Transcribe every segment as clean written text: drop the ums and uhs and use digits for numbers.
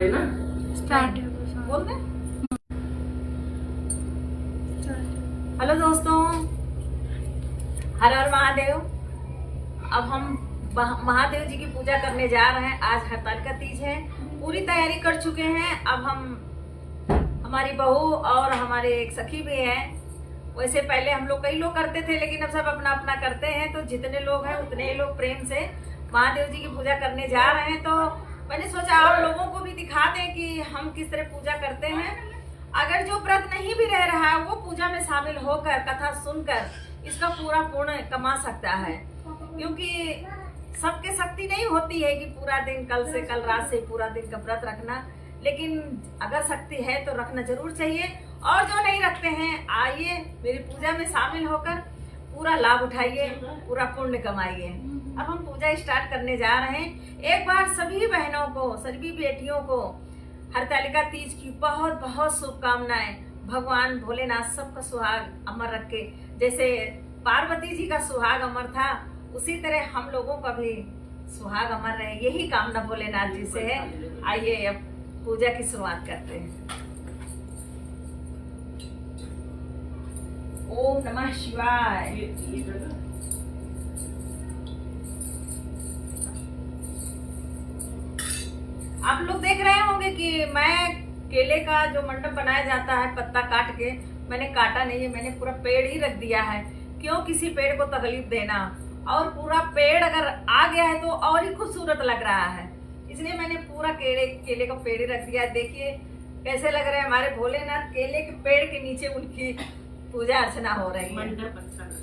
ना स्टार्ट बोल दे। हेलो दोस्तों, हर हर महादेव। अब हम महादेव जी की पूजा करने जा रहे हैं। आज हरतालिका तीज है, पूरी तैयारी कर चुके हैं। अब हमारी बहू और हमारे एक सखी भी है। वैसे पहले हम लोग कई लोग करते थे, लेकिन अब सब अपना अपना करते हैं। तो जितने लोग हैं उतने ही लोग प्रेम से महादेव जी की पूजा करने जा रहे हैं। तो मैंने सोचा आप लोगों को भी दिखा दें कि हम किस तरह पूजा करते हैं। अगर जो व्रत नहीं भी रह रहा है वो पूजा में शामिल होकर कथा सुनकर इसका पूरा पुण्य कमा सकता है, क्योंकि सबके शक्ति नहीं होती है कि पूरा दिन कल रात से पूरा दिन का व्रत रखना। लेकिन अगर शक्ति है तो रखना जरूर चाहिए। और जो नहीं रखते हैं, आइए मेरी पूजा में शामिल होकर पूरा लाभ उठाइए, पूरा पुण्य कमाइए। अब हम पूजा स्टार्ट करने जा रहे हैं। एक बार सभी बहनों को, सभी बेटियों को हरतालिका तीज की बहुत बहुत शुभकामनाएं। भगवान भोलेनाथ सबका सुहाग अमर रखे। जैसे पार्वती जी का सुहाग अमर था, उसी तरह हम लोगों का भी सुहाग अमर रहे, यही कामना भोलेनाथ जी से है। आइए अब पूजा की शुरुआत करते हैं। ओम नमः शिवाय। आप लोग देख रहे होंगे कि मैं केले का जो मंडप बनाया जाता है पत्ता काट के, मैंने काटा नहीं है, मैंने पूरा पेड़ ही रख दिया है। क्यों किसी पेड़ को तकलीफ देना, और पूरा पेड़ अगर आ गया है तो और ही खूबसूरत लग रहा है, इसलिए मैंने पूरा केले का पेड़ ही रख दिया। देखिए कैसे लग रहे हैं हमारे भोलेनाथ। केले के पेड़ के नीचे उनकी पूजा अर्चना हो रही है। मंडप अच्छा लग रहा है।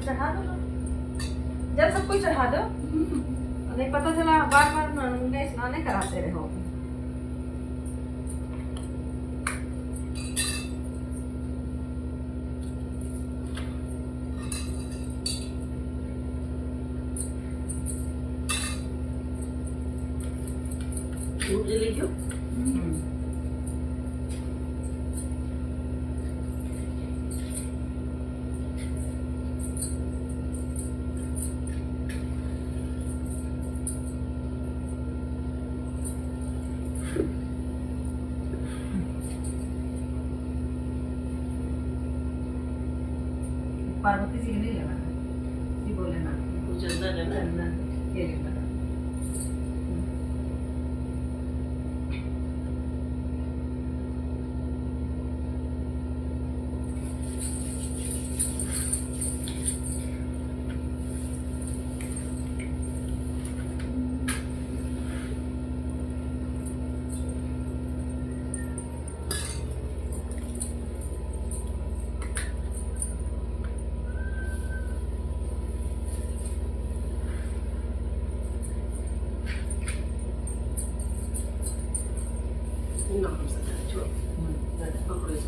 चढ़ा दो, जब सब कुछ चढ़ा दो। नहीं पता चला बार बार नंगे स्नान कराते रहो। दूध ले लीजिए। पार्वती जी नहीं लगा जी, भोलेनाथ कुछ अंदर लगा। ये नहीं लगा। No, không sao. Chưa. Không được.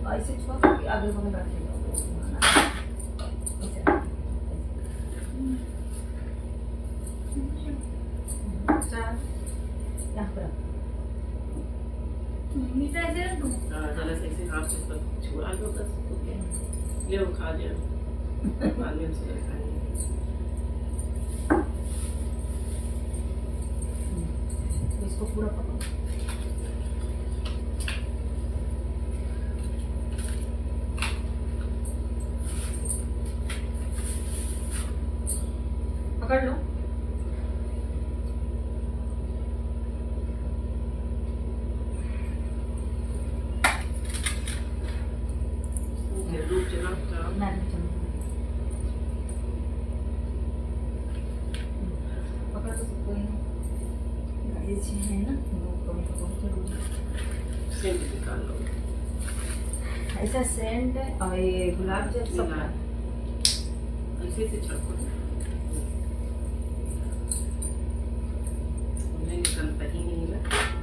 ऐसे छोड़ के आगे बगल रखेगा। यहाँ पर जरा से ऐसे हाथ से ऊपर छुआ दो बस। ओके, ले वो खा लिया। बाद में उसे खाएंगे। इसको पूरा पकड़ो। पकड़ लो। धूप जला मैं ये चीज़ है ना, कम तो बहुत जरूरी सेंट निकाल लो। ऐसा सेंट और ये गुलाब जल सब ऐसे से छिड़को। नहीं निकलता ही नहीं है।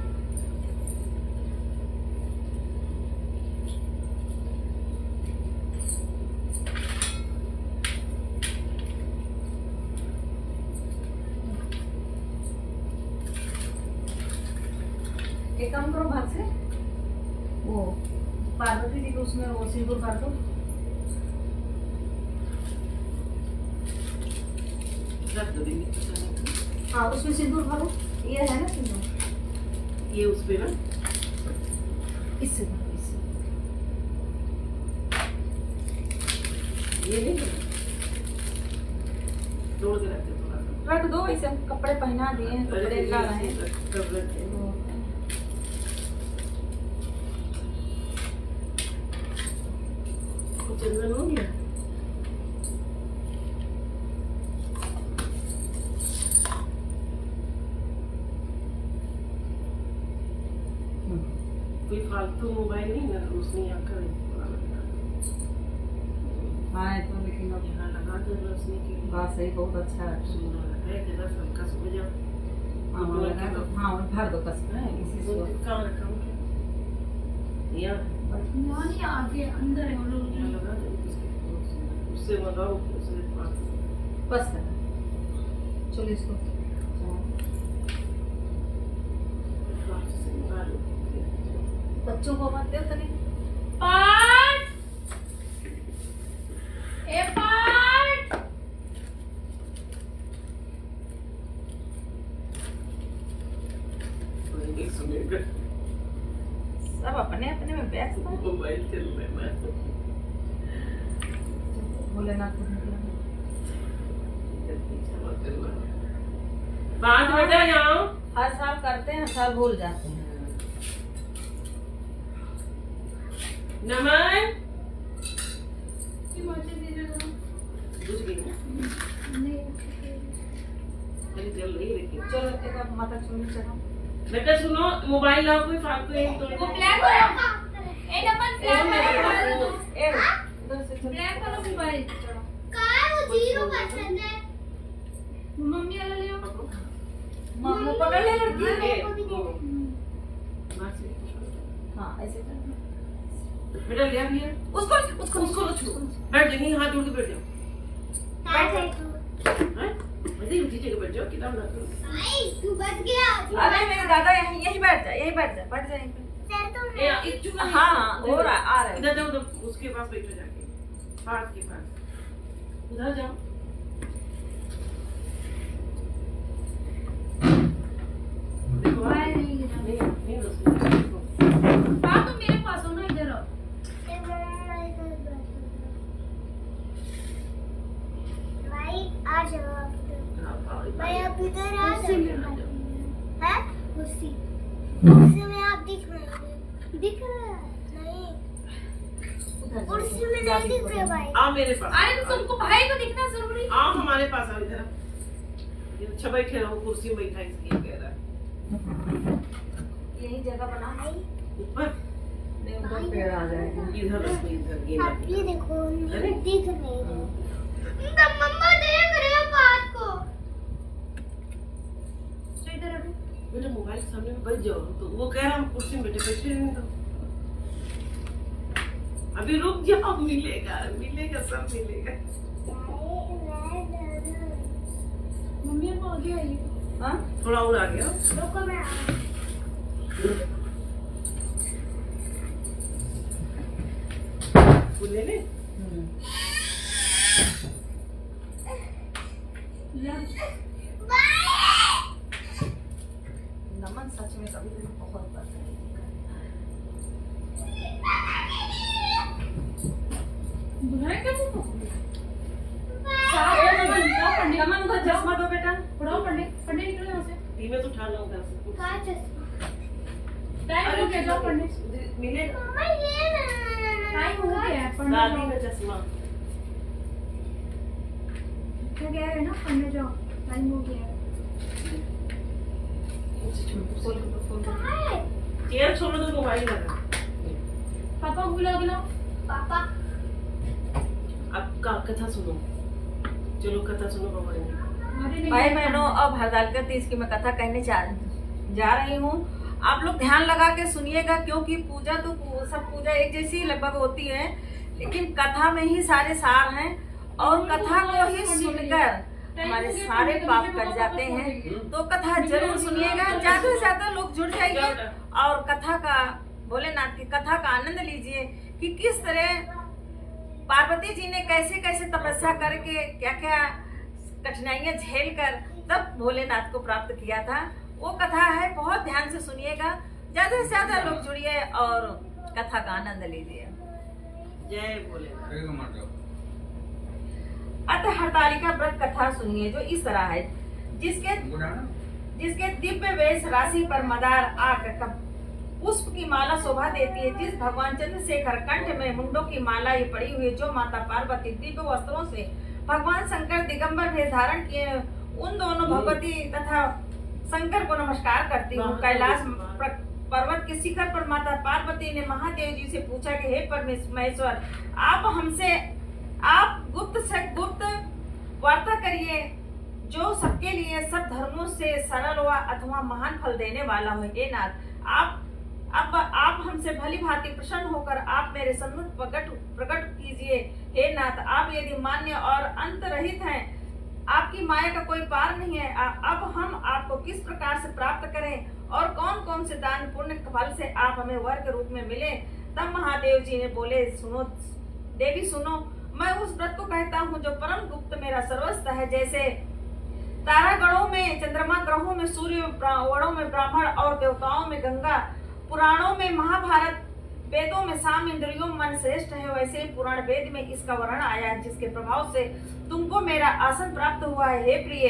एक काम करो, भाग से वो पार्वती जी को उसमें वो सिंदूर भर दो। रख दो दीदी। हाँ उसमें सिंदूर भरो, ये है ना सिंदूर, ये उस पे ना इससे भरो, इससे। ये नहीं है। तोड़ के रख दो थोड़ा सा। रख दो, ऐसे कपड़े पहना दिए हैं, कपड़े ला रहे हैं। कब रखे हैं? चंदन हो गया। कोई फालतू मोबाइल नहीं ना, रोशनी आकर हाँ तो लेकिन अब यहाँ लगा दो रोशनी की। बात सही, बहुत अच्छा है। सुंदर है कि दस हल्का सो जाओ। हाँ वो लगा दो, हाँ वो भर दो कस में इसी से। कहाँ रखा हूँ? यहाँ नहीं आगे अंदर है वो लोग। यहाँ लगा दो। उससे मंगाओ, उससे पास बस कर, चलो इसको से मंगा लो। बच्चों को मत दो तनी। पार्ट ए पार्ट एक सुनेगा सब अपने अपने में व्यस्त हैं। मोबाइल चल रहा है। मैं भोलेनाथ को निकला। बात बेटा यहाँ हर साल करते हैं, हर साल भूल जाते हैं। नमन ये मोटे दीजिए तो बुझ गई ना? नहीं अरे जल रही है लेकिन। चलो एक बार माता चुनी चढ़ाओ। बेटा सुनो, मोबाइल लाओ, कोई फालतू नहीं तो वो ब्लैक वाला ए डबल ब्लैक वाला इधर से चलो। ब्लैक वाला मोबाइल काय वो 0% है। मम्मी वाला ले आओ। मम्मी पकड़ ले लड़की। हाँ ऐसे करना। बेटा ले अभी उसको उसको उसको लो, छू बैठ जाओ, यहीं हाथ जोड़ के बैठ जाओ। काय है तू? हैं? वैसे ही उसी जगह बैठ जाओ, किताब ना करो। आई तू बच गया। अरे मेरे दादा यहीं यहीं बैठ जा, यहीं बैठ जा, बैठ जा यहीं पे। सर तुम ए, एक चुका नहीं। हाँ हो रहा, आ रहा है। इधर जाओ, उधर उसके पास बैठो जाके, पार्थ के पास। उधर जाओ। देखो मोबाइल नहीं गिरा। नहीं रोशनी। हाँ तो मेरे पास हो ना, इधर आओ। भाई आ जाओ आप तो। हाँ, हाँ, भाई आप इधर आ कुर्सी में जाओ। बैठो। है कुर्सी कुर्सी में आप दिख रहे हैं। दिख रहे हैं नहीं, उधर जा। कुर्सी में नहीं दिख रहे भाई। आओ मेरे पास। अरे तो तुमको भाई को दिखना जरूरी। आओ हमारे पास, आओ इधर। ये अच्छा बैठे रहो, कुर्सी में बैठा इसलिए कह रहा है। यही जगह बना है। भाई ऊपर नहीं ऊपर पेड़ आ जाएगा। इधर रोशनी, इधर ये आप ये देखो अरे। दिख नहीं रहे। तो मम्मा देख रहे हैं बात को। तो इधर आओ। बेटा मोबाइल के सामने में बैठ जाओ, तो वो कह रहा हम कुर्सी में बैठे बैठे रहने दो। अभी रुक जाओ, मिलेगा मिलेगा, सब मिलेगा। मम्मी को आगे आइए। हाँ थोड़ा और आ गया। रुको मैं आ- फूल ले ले। नमन सच में कभी भी बहुत पसंद बुलाए क्या तुमको? नमन को चश्मा दो बेटा। पढ़ाओ, पढ़ने पढ़ने निकलो यहाँ से। धीमे से उठा लो उधर से। कहाँ चश्मा? टाइम हो गया, जाओ पढ़ने। मिलेगा। मम्मा ये ना टाइम हो गया है, पढ़ने दादी जाओ। का चश्मा। क्या कह रहे हैं ना, पढ़ने जाओ, टाइम हो गया है। खोल चेयर छोड़ो तो मोबाइल लगा। पापा को बुला के लाओ। पापा अब कथा सुनो, चलो कथा सुनो बाबा जी। अरे नहीं, भाई बहनों, अब हरतालिका तीज की मैं कथा कहने जा रही हूँ। आप लोग ध्यान लगा के सुनिएगा, क्योंकि पूजा तो सब पूजा एक जैसी ही लगभग होती है, लेकिन कथा में ही सारे सार हैं और कथा को ही सुनकर हमारे सारे पाप कट जाते हैं। तो कथा जरूर सुनिएगा, ज्यादा से ज्यादा लोग जुड़ जाइए और कथा का, भोलेनाथ की कथा का आनंद लीजिए कि किस तरह पार्वती जी ने कैसे कैसे तपस्या करके क्या क्या कठिनाइयां झेल कर तब भोलेनाथ को प्राप्त किया था। वो कथा है, बहुत ध्यान से सुनिएगा, ज्यादा से ज्यादा लोग जुड़िए और कथा का आनंद लीजिए। जय भोलेनाथ। अतः हरतालिका व्रत कथा सुनिए जो इस तरह है। जिसके दिव्य वेश राशि पर मदार आकर पुष्प की माला शोभा देती है, जिस भगवान चंद्रशेखर कंठ में मुंडों की माला ये पड़ी हुई है, जो माता पार्वती दिव्य वस्त्रों से भगवान शंकर दिगंबर भेष धारण किए, उन दोनों भगवती तथा शंकर को नमस्कार करती हूँ। कैलाश पर्वत के शिखर पर माता पार्वती ने महादेव जी से पूछा कि हे परमेश्वर, आप गुप्त से गुप्त वार्ता करिए, जो सबके लिए सब धर्मों से सरल व अथवा महान फल देने वाला हो। हे नाथ, आप हमसे भली भांति प्रसन्न होकर आप मेरे सम्मुख प्रकट कीजिए। हे नाथ, आप यदि मान्य और अंत रहित हैं, आपकी माया का कोई पार नहीं है। अब हम आपको किस प्रकार से प्राप्त करें और कौन कौन से दान पुण्य फल से आप हमें वर के रूप में मिले। तब महादेव जी ने बोले, सुनो देवी सुनो, मैं उस व्रत को कहता हूँ जो परम गुप्त मेरा सर्वस्व है। जैसे तारागणों में चंद्रमा, ग्रहों में सूर्य, वणों में ब्राह्मण और देवताओं में गंगा, पुराणों में महाभारत, वेदों में साम, इंद्रियों में मन श्रेष्ठ है, वैसे ही पुराण वेद में इसका वर्णन आया है, जिसके प्रभाव से तुमको मेरा आसन प्राप्त हुआ है। हे प्रिय,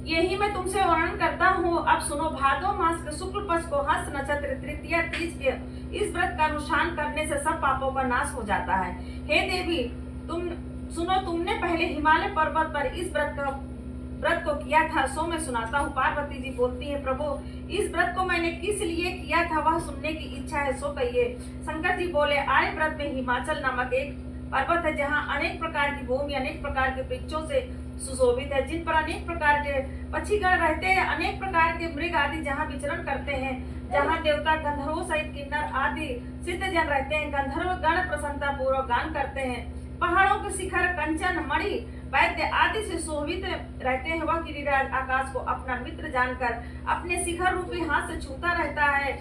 यही मैं तुमसे वर्णन करता हूँ। अब सुनो, भादो मास के शुक्ल पक्ष को हस्त नक्षत्र तृतीया तीज के इस व्रत का अनुष्ठान करने से सब पापों का नाश हो जाता है। हे देवी, तुम सुनो, तुमने पहले हिमालय पर्वत पर इस व्रत को किया था, सो मैं सुनाता हूँ। पार्वती जी बोलती है, प्रभु, इस व्रत को मैंने किस लिए किया था वह सुनने की इच्छा है, सो कहिए। शंकर जी बोले, आर्य व्रत में हिमाचल नामक एक पर्वत है, जहाँ अनेक प्रकार की भूमि अनेक प्रकार के वृक्षों से सुशोभित है, जिन पर अनेक प्रकार के पक्षीगण रहते हैं, अनेक प्रकार के मृग आदि जहाँ विचरण करते हैं, जहाँ देवता गंधर्वों सहित किन्नर आदि सिद्ध जन रहते हैं। गंधर्व गण प्रसन्नता पूर्वक गान करते हैं। पहाड़ों के शिखर कंचन, मणि, वैद्य आदि से शोभित रहते हैं। वह गिरिराज आकाश को अपना मित्र जानकर अपने शिखर रूपी हाथ से छूता रहता है,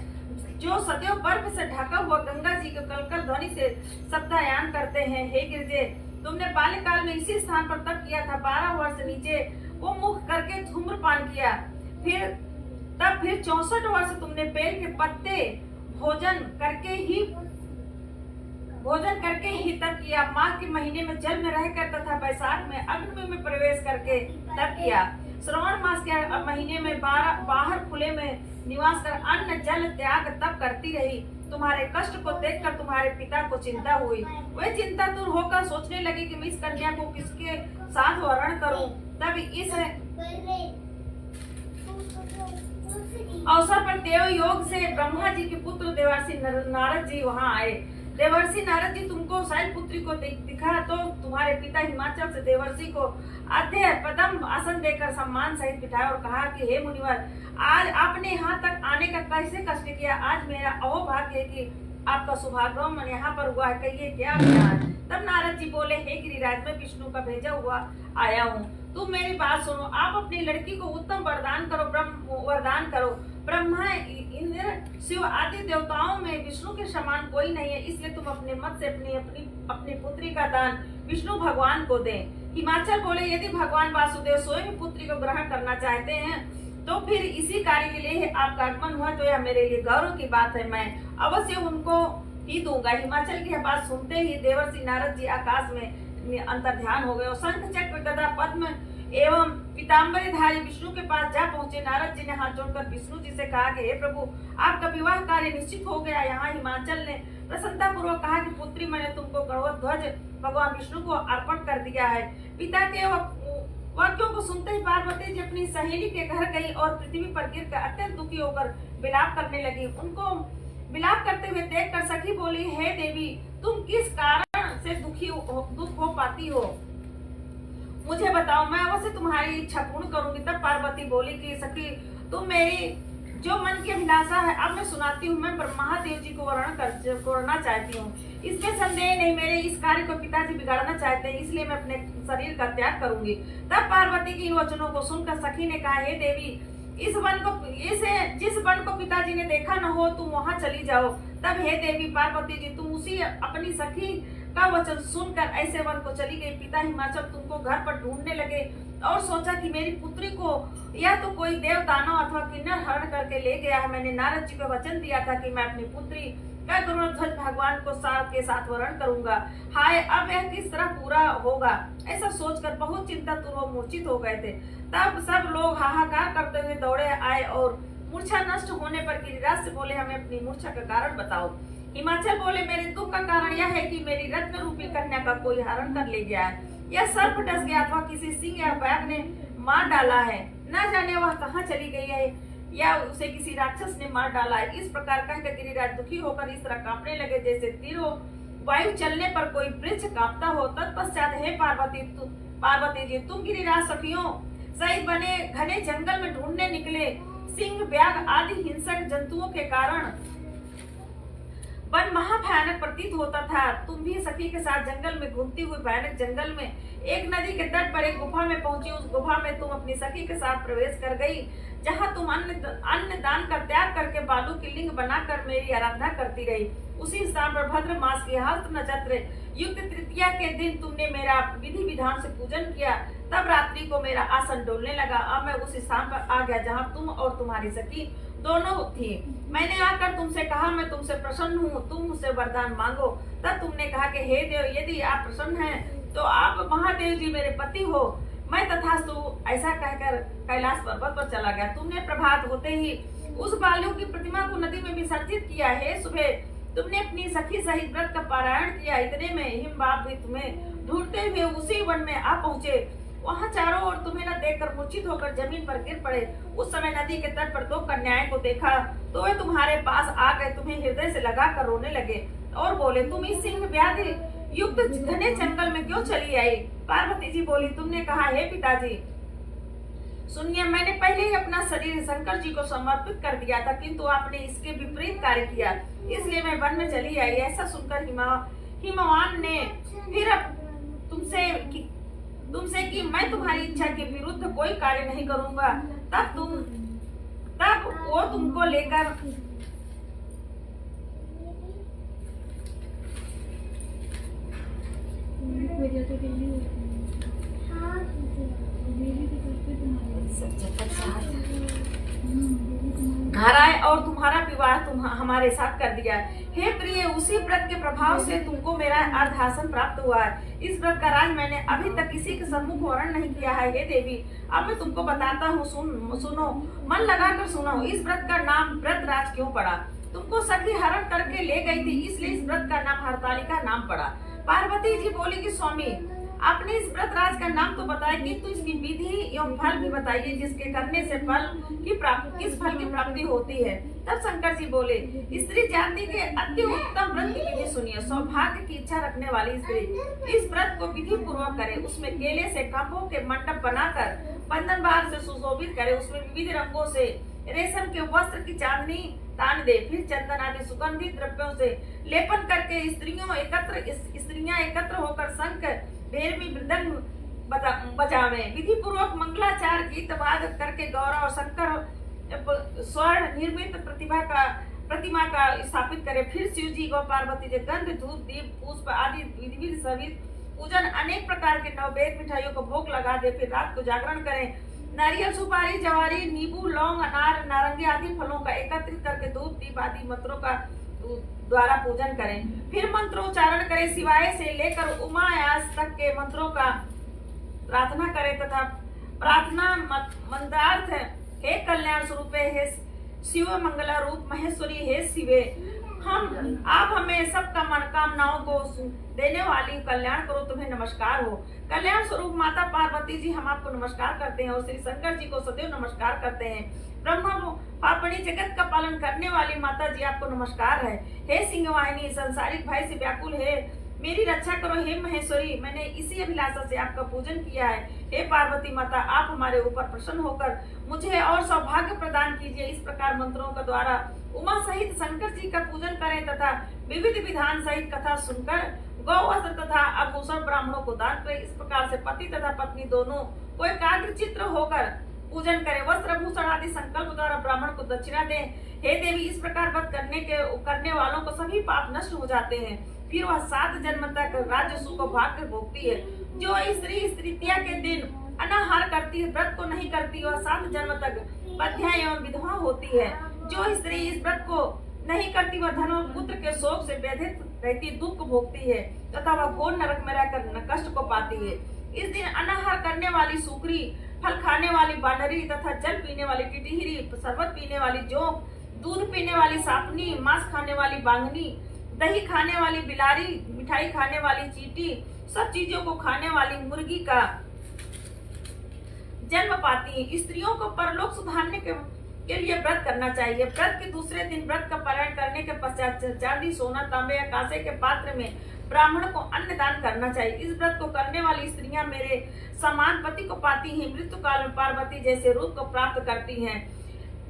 जो सदैव बर्फ से ढका हुआ गंगा जी के कलकल ध्वनि से शब्दायन करते हैं। हे गिरजे, तुमने बाल्यकाल में इसी स्थान पर तप किया था। 12 वर्ष नीचे वो मुख करके धूम्रपान किया, फिर 64 वर्ष तुमने बेल के पत्ते भोजन करके ही तप किया। माघ के महीने में जल में रहकर तथा वैशाख में अग्नि में प्रवेश करके तप किया। श्रावण मास के महीने में बाहर खुले में निवास कर अन्न जल त्याग तप करती रही। तुम्हारे कष्ट को देखकर तुम्हारे पिता को चिंता हुई। वह चिंता दूर होकर सोचने लगी कि मैं इस कन्या को किसके साथ वर्ण करूं। तब इस अवसर पर देव योग से ब्रह्मा जी के पुत्र देवर्षि नारद जी वहां आए। देवर्षि नारद जी तुमको शायद पुत्री को दिखा, तो तुम्हारे पिता हिमाचल से देवर्षि को आद्य पदम आसन देकर सम्मान सहित बिठाया और कहा कि हे मुनिवर, आज आपने यहाँ तक आने का कैसे कष्ट किया। आज मेरा अहोभाग्य है कि आपका शुभागमन यहाँ पर हुआ है, कहिए क्या ज्ञान। तब नारद जी बोले, हे गिरिराज, मैं विष्णु का भेजा हुआ आया हूँ, तुम मेरी बात सुनो। आप अपनी लड़की को उत्तम वरदान करो। ब्रह्मा, इंद्र, शिव आदि देवताओं में विष्णु के समान कोई नहीं है, इसलिए तुम अपने मत से अपनी पुत्री का दान विष्णु भगवान को दें। हिमाचल बोले, यदि भगवान वासुदेव स्वयं पुत्री को ग्रहण करना चाहते हैं तो फिर इसी कार्य के लिए आपका आगमन हुआ, तो यह मेरे लिए गौरव की बात है, मैं अवश्य उनको ही दूंगा। हिमाचल की बात सुनते ही देवर्षि नारद जी आकाश में अंतर्ध्यान हो गए और शंख चक्र गदा पद्म एवं पीताम्बरधारी विष्णु के पास जा पहुंचे। नारद जी ने हाथ जोड़कर विष्णु जी से कहा कि हे प्रभु, आपका विवाह कार्य निश्चित हो गया। यहाँ हिमाचल ने प्रसन्नता पूर्वक कहा कि पुत्री मैंने तुमको गरुड़ ध्वज भगवान विष्णु को अर्पण कर दिया है। पिता के वाक्यों को सुनते ही पार्वती जी अपनी सहेली के घर गई और पृथ्वी पर गिरकर अत्यंत दुखी होकर विलाप करने लगी। उनको विलाप करते हुए देखकर सखी बोली, हे देवी, तुम किस कारण से दुख हो पाती हो, मुझे बताओ, मैं अवश्य तुम्हारी इच्छा पूर्ण करूंगी। तब पार्वती बोली कि सखी, तुम मेरी जो मन की अभिलाषा है अब मैं सुनाती हूँ। मैं महादेव जी को वर्णना चाहती हूँ। इसमें संदेह नहीं, मेरे इस कार्य को पिताजी बिगाड़ना चाहते हैं, इसलिए मैं अपने शरीर का त्याग करूंगी। तब पार्वती की इन वचनों को सुनकर सखी ने कहा, हे देवी, जिस वन को पिताजी ने देखा न हो, तुम वहां चली जाओ। तब हे देवी पार्वती जी, तुम उसी अपनी सखी का वचन सुनकर ऐसे वन को चली गई। पिता हिमाचल तुमको घर पर ढूंढने लगे और सोचा कि मेरी पुत्री को या तो कोई देव दानव अथवा किन्नर हरण करके ले गया है। मैंने नारद जी को वचन दिया था कि मैं अपनी पुत्री का गरुड़ध्वज भगवान को के साथ वरण करूंगा। हाय, अब यह किस तरह पूरा होगा? ऐसा सोचकर बहुत चिंतित वो मूर्छित हो गए थे। तब सब लोग हाहाकार करते हुए दौड़े आए और मूर्छा नष्ट होने पर गिरिराज से बोले, हमें अपनी मूर्छा का कारण बताओ। हिमाचल बोले, मेरे दुख का कारण यह है कि मेरी रत्न रूपी कन्या का कोई हरण कर ले गया है, या सर्प डस गया अथवा किसी सिंह या बाघ ने मार डाला है। न जाने वह कहाँ चली गई है, या उसे किसी राक्षस ने मार डाला है। इस प्रकार कहकर गिरिराज दुखी होकर इस तरह कांपने लगे जैसे तीरों वायु चलने पर कोई वृक्ष कांपता हो। तत्पश्चात हे पार्वती जी, तुम गिरिराज सखियों सहित बने घने जंगल में ढूंढने निकले। सिंह, व्याघ आदि हिंसक जंतुओं के कारण वन महाभयानक प्रतीत होता था। तुम भी सखी के साथ जंगल में घूमती हुई भयानक जंगल में एक नदी के तट पर एक गुफा में पहुंची। उस गुफा में तुम अपनी सखी के साथ प्रवेश कर गई, जहां तुम अन्न दान का त्याग करके बालू की लिंग बनाकर मेरी आराधना करती रही। उसी स्थान पर भद्र मास की हस्त नक्षत्र युक्त तृतीया के दिन तुमने मेरा विधि विधान से पूजन किया। तब रात्रि को मेरा आसन डोलने लगा। अब मैं उस स्थान पर आ गया जहाँ तुम और तुम्हारी सखी दोनों थी। मैंने आकर तुमसे कहा, मैं तुमसे प्रसन्न हूँ, तुम मुझसे वरदान मांगो। तब तुमने कहा कि हे देव, यदि आप प्रसन्न हैं तो आप महादेव जी मेरे पति हो। मैं तथास्तु ऐसा कहकर कैलाश पर्वत पर चला गया। तुमने प्रभात होते ही उस बालू की प्रतिमा को नदी में विसर्जित किया। हे सुबह, तुमने अपनी सखी सहित व्रत का पारायण किया। इतने में हिमबाप भी तुम्हें ढूंढते हुए उसी वन में आ पहुंचे। वहां चारों ओर तुम्हें न देखकर मूर्छित होकर जमीन पर गिर पड़े। उस समय नदी के तट पर दो कन्याएं को देखा तो वे तुम्हारे पास आ गए, तुम्हें हृदय से लगाकर रोने लगे और बोले, तुम इस सिंह व्याधि युक्त घने जंगल में क्यों चली आई? पार्वती जी बोली, तुमने कहा, हे पिताजी सुनिए, मैंने पहले ही अपना शरीर शंकर जी को समर्पित कर दिया था, किंतु आपने इसके विपरीत कार्य किया, इसलिए मैं वन में चली आई। ऐसा सुनकर हिमवान ने फिर तुमसे कि मैं तुम्हारी इच्छा के विरुद्ध कोई कार्य नहीं करूंगा। तब वो तुमको लेकर घर आए और तुम्हारा विवाह हमारे साथ कर दिया। हे प्रिय, उसी व्रत के प्रभाव से तुमको मेरा अर्धासन प्राप्त हुआ है। इस व्रत का राज मैंने अभी तक किसी के सम्मुख वर्ण नहीं किया है। हे देवी, अब मैं तुमको बताता हूँ, सुनो, मन लगाकर सुनो। इस व्रत का नाम व्रत राज क्यों पड़ा? तुमको सखी हरण करके ले गई थी, इसलिए इस व्रत का नाम हरतालिका नाम पड़ा। पार्वती जी बोली कि स्वामी, आपने इस व्रत राज का नाम तो बताया, किंतु इसकी विधि एवं फल भी बताइए, जिसके करने से किस फल की प्राप्ति होती है। तब शंकर जी बोले, स्त्री जाति के अति उत्तम व्रत की विधि सुनिए। सौभाग्य की इच्छा रखने वाली स्त्री इस व्रत को विधि पूर्वक करे। उसमें केले से कपों के मंडप बनाकर बंधन बार से सुशोभित करे। उसमें विविध रंगों से रेशम के वस्त्र की चांदनी तान दे। फिर चंदन आदि सुगंधित द्रव्यों से लेपन करके स्त्रियां एकत्र होकर शंख, भेरवी, मृदंग बजावे। विधि पूर्वक मंगलाचार गीत वाद करके गौरव और शंकर स्वर्ण निर्मित प्रतिमा का स्थापित करे। फिर शिव जी को पार्वती जी गंध, धूप, दीप, पुष्प आदि विधि सहित पूजन, अनेक प्रकार के नववेद मिठाइयों को भोग लगा दे। फिर रात को जागरण करें। नारियल, सुपारी, जवारी, नींबू, लौंग, अनार, नारंगी आदि फलों का एकत्रित करके धूप, दीप आदि मंत्रों का द्वारा पूजन करें। फिर मंत्रोच्चारण करें। शिवाय से लेकर उमायास तक के मंत्रों का प्रार्थना करें तथा प्रार्थना मंत्रार्थ, हे कल्याण स्वरूपे, हे शिव मंगला रूप महेश्वरी, हे शिवे, आप हमें सबका मनोकामनाओं को देने वाली कल्याण करो तुम्हें नमस्कार हो। कल्याण स्वरूप माता पार्वती जी हम आपको नमस्कार करते हैं और श्री शंकर जी को सदैव नमस्कार करते हैं। ब्रह्मा पापणी जगत का पालन करने वाली माता जी आपको नमस्कार है। हे सिंह वाहिनी संसारिक भाई से व्याकुल है, मेरी रक्षा करो हे महेश्वरी, मैंने इसी अभिलाषा से आपका पूजन किया है। हे पार्वती माता आप हमारे ऊपर प्रसन्न होकर मुझे और सौभाग्य प्रदान कीजिए। इस प्रकार मंत्रों का द्वारा उमा सहित शंकर जी का पूजन करें तथा विविध विधान सहित कथा सुनकर गौ वस्त्र तथा आभूषण ब्राह्मणों को दान करें। इस प्रकार से पति तथा पत्नी दोनों को एकाग्र चित्र होकर पूजन करें। वस्त्र आभूषण आदि संकल्प द्वारा ब्राह्मण को दक्षिणा दें। हे देवी इस प्रकार व्रत करने वालों को सभी पाप नष्ट हो जाते हैं। फिर वह 7 जन्म तक राज्य सुख को भाग कर भोगती है। जो स्त्री तृतीया के दिन अनाहार करती है, व्रत को नहीं करती, वह 7 जन्म तक बद्ध्या एवं विधवा होती है। जो स्त्री इस व्रत को नहीं करती वह धन और पुत्र के शोक से व्यथित रहती, दुख भोगती है तथा वह घोर नरक में रहकर कष्ट को पाती है। इस दिन अनाहार करने वाली सुकरी, फल खाने वाली बानरी तथा जल पीने वाली टिटहिरी, शरबत पीने वाली जोंक, दूध पीने वाली सापनी, मांस खाने वाली बांगनी, दही खाने वाली बिलारी, मिठाई खाने वाली चींटी, सब चीजों को खाने वाली मुर्गी का जन्म पाती है। स्त्रियों को परलोक सुधारने के लिए व्रत करना चाहिए। व्रत के दूसरे दिन व्रत का पारण करने के पश्चात चांदी, सोना, तांबे या कांसे के पात्र में ब्राह्मण को अन्न दान करना चाहिए। इस व्रत को करने वाली स्त्रियां मेरे समान पति को पाती हैं, मृत्यु काल में पार्वती जैसे रूप को प्राप्त करती हैं,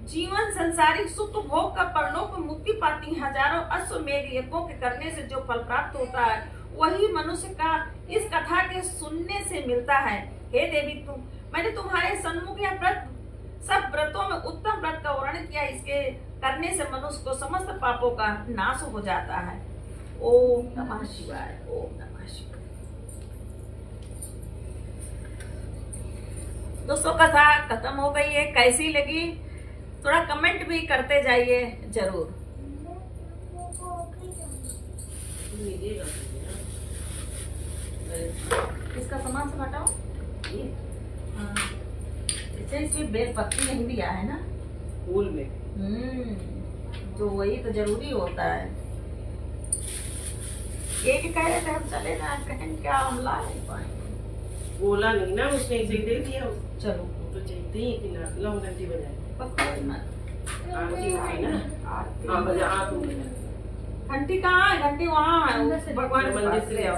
जीवन संसारिक सुख भोग का परलोक में मुक्ति पाती हैं। हजारों अश्वमेध यज्ञों के करने से जो फल प्राप्त होता है वही मनुष्य का इस कथा के सुनने से मिलता है। हे देवी मैंने तुम्हारे सन्मुख यह व्रत सब व्रतों में उत्तम व्रत का वर्णन किया। इसके करने से मनुष्य को समस्त पापों का नाश हो जाता है। ओम नमः शिवाय, ओम नमः शिवाय। दोस्तों कथा खत्म हो गई है, कैसी लगी थोड़ा कमेंट भी करते जाइए जरूर। इसका सामान सब हटाओ। अच्छा इसमें बेल पत्ती नहीं दिया है ना फूल में। तो वही तो जरूरी होता है। एक कह रहे थे हम चले ना, कहें क्या हम ला नहीं पाएंगे। बोला नहीं ना उसने, इसे दे दिया। चलो तो चाहते ही कि ना लौंग घंटी बजाए। आरती होगी ना। हाँ बजा, आप बजा। घंटी कहाँ है? घंटी वहाँ है भगवान के मंदिर से आओ।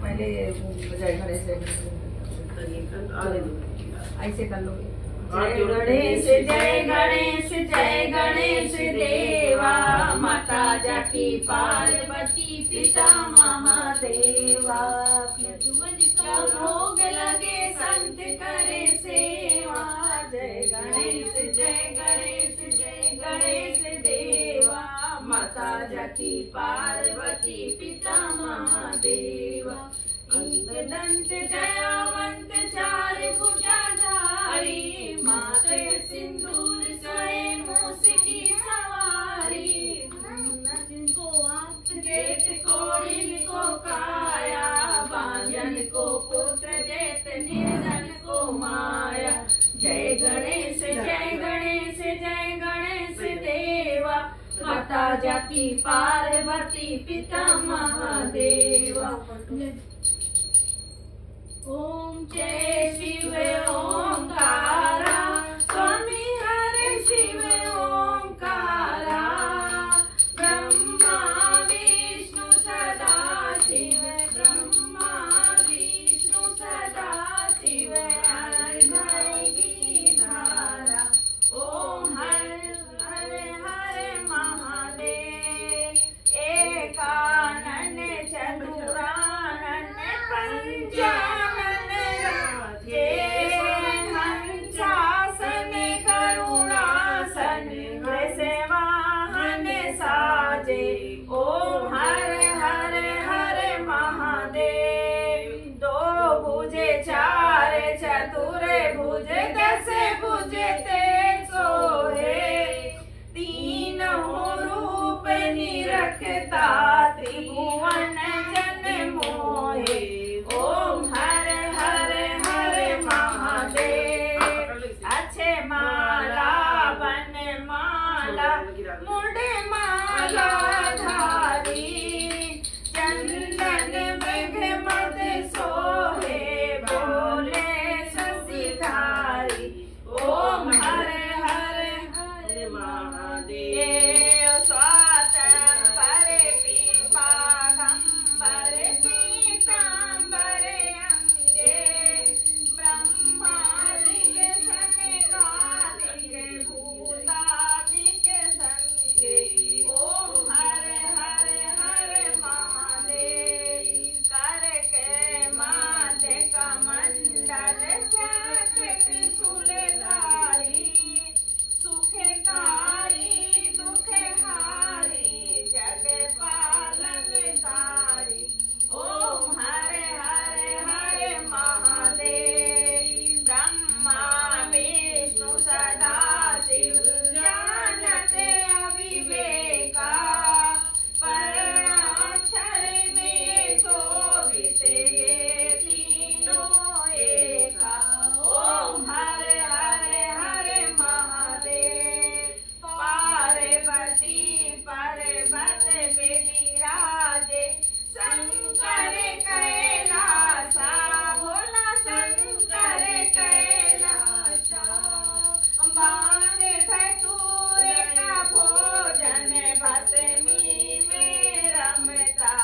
पहले बजाए घड़े से ऐसे कर लो। जय गणेश जय गणेश जय गणेश देवा, माता जाकी पार्वती पिता महादेवा, भोग लगे संत करे सेवा। जय गणेश जय गणेश जय गणेश देवा, माता जाकी पार्वती पिता महादेवा, दंत दयावंत चार भुजाधारी, माते सिंदूर सोए मूस की सवारी, को आंख देत कोड़िल को काया, बांझन को पुत्र देत निर्धन को माया। जय गणेश जय गणेश जय गणेश देवा, माता जाकी पार्वती पिता महादेवा। ओम जय शिव ओंकारा, स्वामी हरे शिव ओंकारा, ब्रह्मा विष्णु सदा शिव, ब्रह्मा विष्णु सदा शिव, हर की धारा। ओम हर हर हर महादेव, एकानन चतुरानन पंचानन, हंसासन करुणासन, वैसे वाहन साजे। ओम हर हर हर महादेव, दो भुजे चार चतुर भुज, 10 भुज ते सोहे, तीनों रूप निरखता, त्रिभुवन जन मोहे। ओम हर हर हर शंकर कैलासा, भोला शंकर कैलासा। बांधे धतूर का भोजन भस्मी में रमता,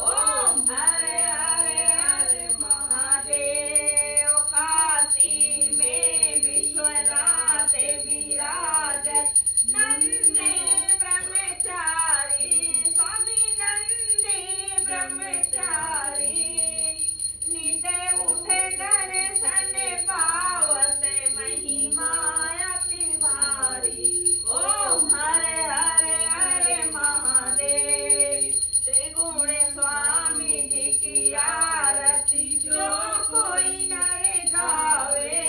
ओम हरे हरे हरे महादेव। काशी में विश्वनाथ विराजत, नंदे ब्रह्मचारी, स्वामी नंदे ब्रह्मचारी। नित्य उठे दर्शन पावत, महिमा अति भारी। ओम हरे हरे हरे महादेव। त्रिगुण स्वामी जी की आरती, जो कोई नर गावे।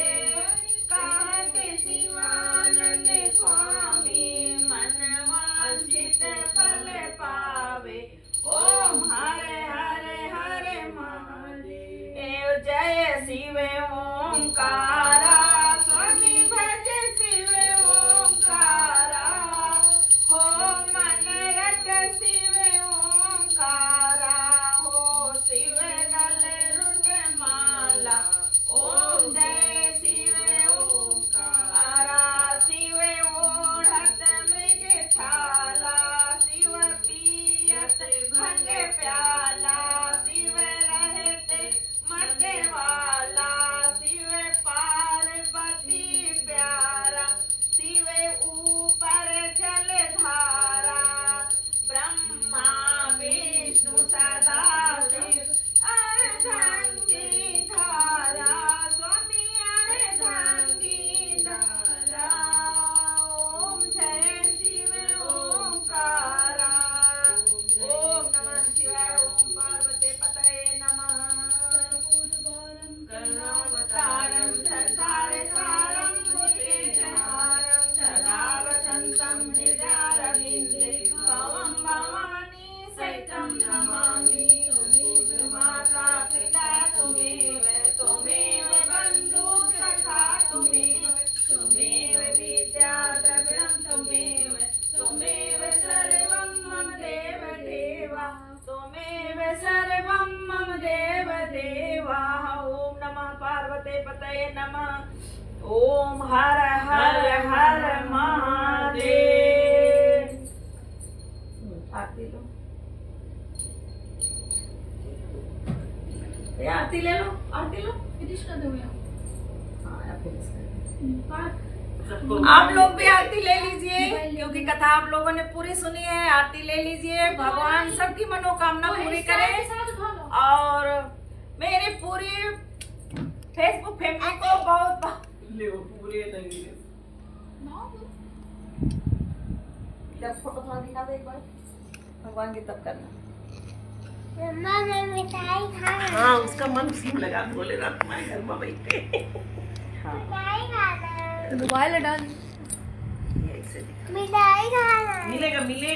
कहते शिवानंद स्वामी, मन वांछित फल पावे। ओम हरे हरे हरे महादेव। जय शिव ओंकारा, स्वामी भज शिव ओंकारा। हो मन रट शिव ओंकारा, हो शिव दल रुन माला। ओम जय शिव ओंकारा। शिव ओढ़त मृग छाला, शिव पियत भंग प्याला। शिव रहते मरने वाला, शिव पार्वती प्यारा। शिव ऊपर जलधारा, ब्रह्मा विष्णु सदा शिव अर्धांगी धारा। स्वामी अर्धांगी धारा। ओम जय शिव ओंकारा। ओम नमः शिवाय। ओम पार्वती पतये नमः। करुणावतारं संसार सारं, भूतेजहारं सदा वसन्तं हृदयारविन्दे। भवं भवानी सहितं नमामि। त्वमेव माता पिता त्वमेव, त्वमेव बन्धु सखा त्वमेव, त्वमेव विद्या द्रविणं त्वमेव, त्वमेव सर्वं मम देव देवा, त्वमेव सर्वं मम देव देवा। ओम नमः पार्वते पतये नमः। ओम हर हर हर महादेव। आरती लो, ये आरती ले लो, आरती लो। फिनिश कर दो यार। हाँ, या फिनिश कर। बात सबको आप लोग भी आरती ले लीजिए, क्योंकि कथा आप लोगों ने पूरी सुनी है। आरती ले लीजिए। भगवान सबकी मनोकामना पूरी करे और मेरे पूरी फेसबुक फैमिली को बहुत ले वो पूरे नहीं ले। जब फोटो थोड़ा दिखा दे एक बार भगवान की, तब करना। मम्मा मैं मिठाई खाना। हाँ उसका मन उसी में लगा, बोले ना तुम्हारे घर में बैठे। मिठाई खाना। मोबाइल डाल। ये ऐसे दिखा। मिठाई खाना। मिलेगा मिलेगा।